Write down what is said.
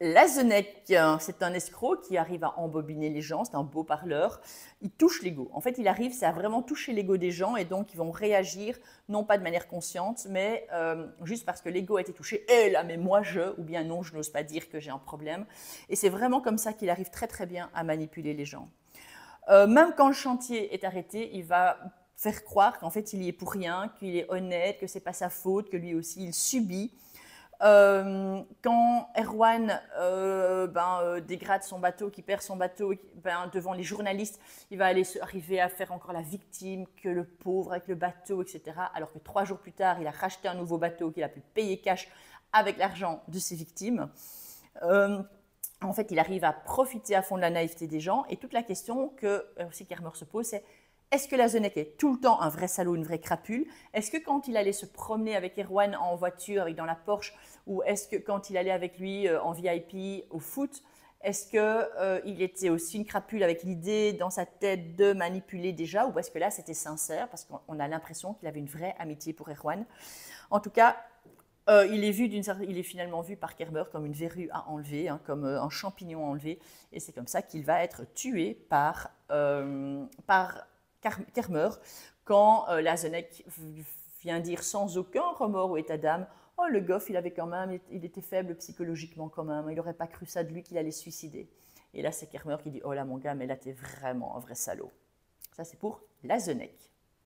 Lazenek, c'est un escroc qui arrive à embobiner les gens, c'est un beau parleur. Il touche l'ego. En fait, il arrive, c'est à vraiment toucher l'ego des gens et donc ils vont réagir, non pas de manière consciente, mais juste parce que l'ego a été touché. Et là, mais moi je, ou bien non, je n'ose pas dire que j'ai un problème. Et c'est vraiment comme ça qu'il arrive très très bien à manipuler les gens. Même quand le chantier est arrêté, il va faire croire qu'en fait il y est pour rien, qu'il est honnête, que c'est pas sa faute, que lui aussi il subit. Quand Erwan dégrade son bateau, qui perd son bateau devant les journalistes, il va arriver à faire encore la victime, que le pauvre avec le bateau, etc. Alors que 3 jours plus tard, il a racheté un nouveau bateau qu'il a pu payer cash avec l'argent de ses victimes. En fait, il arrive à profiter à fond de la naïveté des gens. Et toute la question que aussi Kermer se pose, c'est est-ce que Lazenek est tout le temps un vrai salaud, une vraie crapule? Est-ce que quand il allait se promener avec Erwan en voiture, avec dans la Porsche, ou est-ce que quand il allait avec lui en VIP au foot, est-ce qu'il était aussi une crapule avec l'idée dans sa tête de manipuler déjà, ou est-ce que là c'était sincère, parce qu'on a l'impression qu'il avait une vraie amitié pour Erwan? En tout cas, il est finalement vu par Kerber comme une verrue à enlever, hein, comme un champignon à enlever, et c'est comme ça qu'il va être tué par Kermer quand Lazenek vient dire sans aucun remords ou état d'âme, oh le goff il était faible psychologiquement quand même, il n'aurait pas cru ça de lui qu'il allait se suicider. Et là c'est Kermer qui dit oh là mon gars mais là t'es vraiment un vrai salaud. Ça c'est pour Lazenek.